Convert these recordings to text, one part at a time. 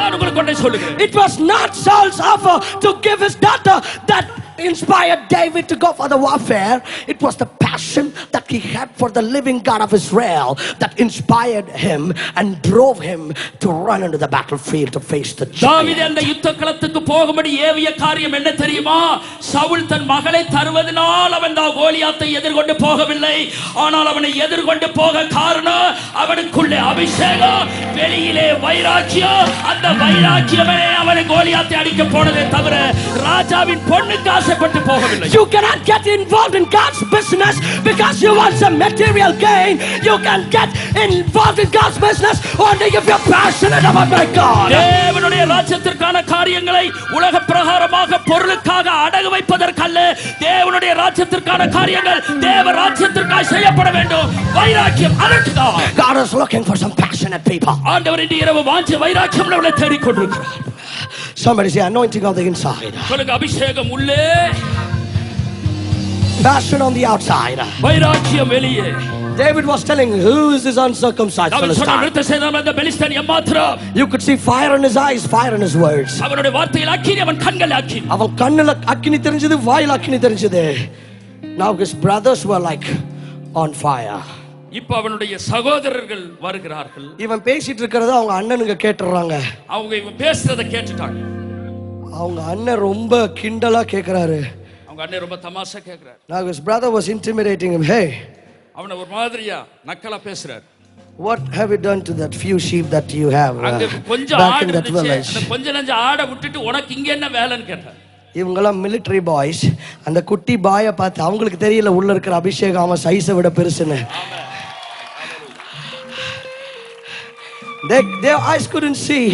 நான் உங்களுக்கு கொண்டே சொல்லுகிறேன். It was not Saul's offer to give his daughter that inspired David to go for the warfare. It was the passion that he had for the living God of Israel that inspired him and drove him to run into the battlefield to face the giant. தாவீது அந்த யுத்தகளத்துக்கு போகும்படி ஏவிய காரியம் என்ன தெரியுமா? சவுல் தன் மகளை தருவதனால் அவன் கோலியாத்தை எதிர்கொண்டு போகவில்லை. ஆனால் அவனை எதிர்கொண்டு போக காரணம் அவனுக்குள்ளே அபிஷேகம், வெளியிலே வைராக்கியம். அந்த வைராக்கியமே அவனை கோலியாத்தை அடிக்க போனதே தவிர ராஜாவின் பொண்ணுக்கு you cannot get involved in God's business because you want some material gain. You can get involved in God's business only if you're passionate about my God. தேவனுடைய ராஜ்யத்திற்கான காரியங்களை உலக பிரகாரமாக பொருளுக்காக அடகு வைப்பதற்கல்ல. தேவனுடைய ராஜ்யத்திற்கான காரியங்கள் தேவ ராஜ்யத்திற்காக செய்யப்பட வேண்டும். வைராக்கியம் அதற்குதான். God is looking for some passionate people. ஆண்டவர் இந்த இரவு வாஞ்சை வைராக்கியம் உள்ளவர்களை தேடிக் கொண்டிருக்கிறார். Somebody say anointing on the inside. சொல்லுங்க, அபிஷேகம் உள்ளே, passion on the outside. வைராக்கியம் வெளியே. David was telling, who is this uncircumcised Philistine? You could see fire in his eyes, fire in his words. அவன் கண்ணுல அக்கினி தெரிஞ்சது, வாயில அக்கினி தெரிஞ்சது. Now his brothers were like on fire. இப்ப அவனுடைய சகோதரர்கள் வருகிறார்கள். இவன் பேசிட்டு இருக்கிறத அவங்க அண்ணனுங்க கேட்டுறாங்க. அவங்க இவன் பேசுறத கேட்டுட்டாங்க. அவங்க அண்ணன் ரொம்ப கிண்டலா கேக்குறாரு. அவங்க அண்ணன் ரொம்ப தமாஷா கேக்குறாரு. Now his brother was intimidating him. Hey, அவன ஒரு மாதிரியா நக்கலா பேசுறாரு. What have you done to that few sheep that you have back in that village? அந்த கொஞ்ச நஞ்ச ஆட விட்டுட்டு உனக்கு இங்க என்ன வேலைன்னு கேட்டார். இவங்கெல்லாம் மிலிட்டரி பாய்ஸ். அந்த குட்டி பாயை பார்த்து அவங்களுக்கு தெரியல உள்ள இருக்கிற அபிஷேகம் அவன் சைஸை விட பெருசுன்னு. Their eyes couldn't see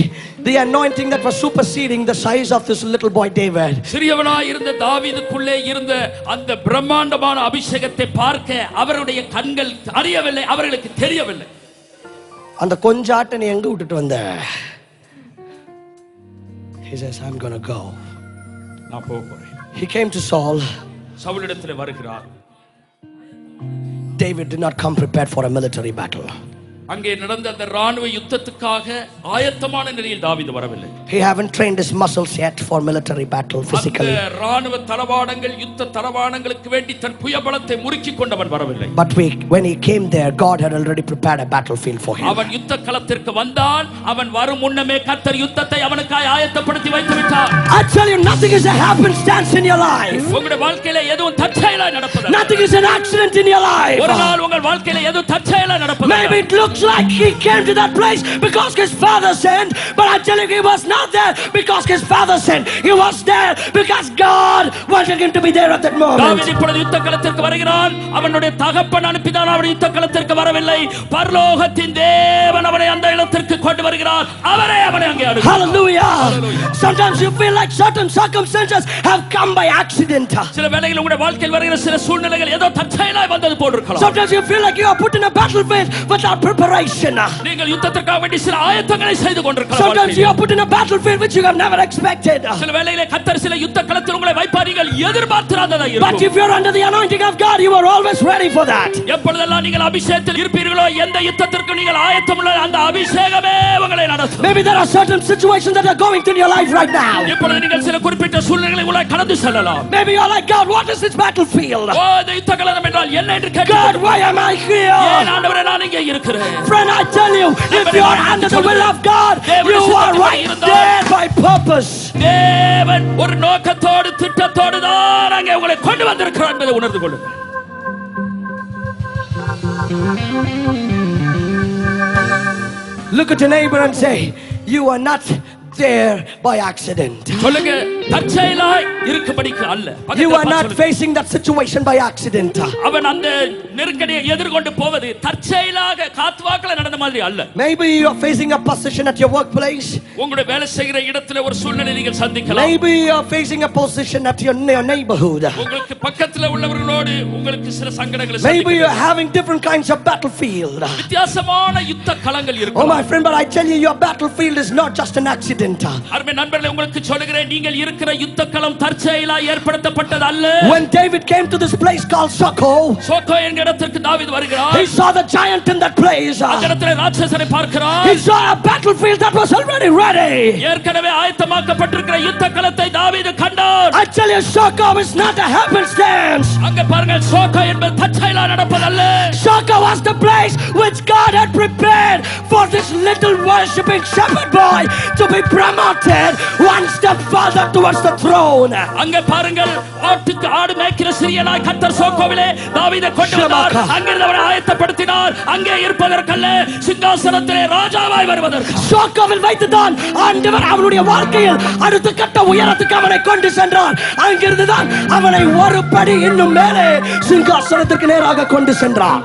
the anointing that was superseding the size of this little boy David. சிறியவனாய் இருந்த தாவீதுக்குள்ளே இருந்த அந்த பிரம்மாண்டமான அபிஷேகத்தை பார்க்க அவருடைய கண்கள் அறியவில்லை, அவர்களுக்கு தெரியவில்லை. அந்த கொஞ்சாட்ட நீ எங்க விட்டுட்டு வந்த? He says, I'm going to go. நான் போறேன். He came to Saul. சவுலிடத்தில் வருகிறார். David did not come prepared for a military battle. அங்கே நடந்த அந்த ராணுவ யுத்தத்துக்காக ஆயத்தமான நிலையில் தாவீது வரவில்லை. He haven't trained his muscles yet for military battle physically. அந்த ராணுவ தளவாடங்கள் யுத்த தளவாடங்களுக்கு வேண்டி தன் புயபலத்தை முறுக்கிக் கொண்டவன் வரவில்லை. But when he came there, God had already prepared a battlefield for him. அவன் யுத்த களத்திற்கு வந்தான். அவன் வரும் முன்னமே கர்த்தர் யுத்தத்தை அவனுக்காய் ஆயத்தப்படுத்தி வைத்து விட்டார். I tell you, nothing is a happenstance in your life. உங்களுடைய வாழ்க்கையில எதுவும் தற்செயலாய் நடப்பது. Nothing is an accident in your life. ஒரு நாள் உங்கள் வாழ்க்கையில எதுவும் தற்செயலாய் நடப்பது. Maybe it looks like he came to that place because his father sent, but I tell you, he was not there because his father sent. He was there because God wanted him to be there at that moment. தாவீது இப்பொழுது யுத்த களத்திற்கு வருகிறான். அவனுடைய தகப்பன் அனுப்பினான். அவன் யுத்த களத்திற்கு வரவில்லை. பரலோகத்தின் தேவன் அவனை அந்த இடத்திற்கு கொண்டு வருகிறார். அவரே அவனை அங்கே அனுப்பினார். Hallelujah. Sometimes you feel like certain circumstances have come by accident. சில வேளைகளில் உங்களுடைய வாழ்க்கையில் வருகிற சில சூழ்நிலைகள் ஏதோ தற்செயலாய் வந்தது போல இருக்கலாம். Sometimes you feel like you are put in a battlefield without preparation. நீங்கள் யுத்தத்திற்காக வேண்டி சில ஆயத்தங்களை செய்து கொண்டிருக்கலாம். Sometimes you are put in a battlefield which you have never expected. சில வேளையிலே கர்த்தர் சில யுத்த களத்தில் உங்களை வைப்பார், நீங்கள் எதிர்பார்த்திராததா இருக்கும். But if you are under the anointing of God, you are always ready for that. எப்பொழுதெல்லாம் நீங்கள் அபிஷேகத்தில் இருப்பீர்களோ எந்த யுத்தத்திற்கு நீங்கள் ஆயத்தமுள்ள அந்த அபிஷேகமே உங்களை நடத்தும். Maybe there are certain situations that are going through your life right now. இப்பொழுது நீங்கள் சில குறிப்பிட்ட சூழ்நிலைகளை உள்ள கடந்து செல்லலாம். Maybe you are like, God, what is this battlefield? ஓ, இந்த யுத்த களம் என்றால் என்ன என்று கேட்கிறீர்கள். God, why am I here? ஏன் ஆண்டவரே நான் இங்கே இருக்கிறேன்? Friend, I tell you, if you are under the will of God, you are right there by purpose. தேவன் ஒரு நோக்கத்தோடு திட்டத்தோடு தான் அங்கே உங்களை கொண்டு வந்திருக்கிறார் என்பதை உணர்ந்து கொள்ளுங்கள். Look at your neighbor and say, you are not there by accident. சொல்லுங்க, தற்செயலாய் இருக்கும்படிக்கு அல்ல. You are not facing that situation by accident. அவன் அந்த நெருக்கடியை எதிர்கொண்டு போவது தற்செயலாக காத்துவாக்கல நடந்த மாதிரி அல்ல. Maybe you are facing a position at your workplace. உங்களுடைய வேலை செய்கிற இடத்துல ஒரு சூழ்நிலை நீங்கள் சந்திக்கலாம். Maybe you are facing a position at your neighborhood. உங்களுக்கு பக்கத்துல உள்ளவர்களோடு உங்களுக்கு சில சங்கடங்களை சந்திக்கலாம். Maybe you are having different kinds of battlefield. வித்தியாசமான யுத்த களங்கள் இருக்கும். Oh my friend, but I tell you, your battlefield is not just an accident. அருமை நண்பர்களே, உங்களுக்கு சொல்கிறேன், நீங்கள் இருக்கிற யுத்த களம் தற்செயலா ஏற்படுத்தப்பட்டது அல்ல. When David came to this place called Soko, choco என்கிற இடத்திற்கு தாவீது வருகிறார். he saw the giant in that place. அந்த இடத்திலே ராட்சசனை பார்க்கிறார். He saw a battlefield that was already ready. ஏற்கனவே ஆயத்தமாக்கப்பட்டிருக்கிற யுத்த களத்தை தாவீது கண்டார். I tell you, Soko is not a happenstance. அங்க பாருங்கள், சோக்கோ என்பது தற்செயலா நடப்பதல்ல. Soko was the place which God had prepared for this little worshiping shepherd boy to be promoted one step further towards the throne. அங்க பாருங்கள், ஆடு மேய்க்கிற சிறியனாய் கர்த்தர் சோக்கோவிலே தாவீதை கொண்டு வந்தார். அங்கிருந்து அவரை ஆயத்தப்படுத்தினார். அங்கே இருப்பதற்கல்ல, சிங்காசனத்திலே ராஜாவாய் வருவதற்கு. சோக்கோவில் வைத்துதான் ஆண்டவர் அவனுடைய வாழ்க்கையில் அடுத்த கட்ட உயரத்துக்கு அவனை கொண்டு சென்றார். அங்கிருந்து தான் அவனை ஒரு படி இன்னும் மேலே சிங்காசனத்திற்கு நேராக கொண்டு சென்றார்.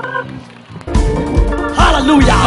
Hallelujah.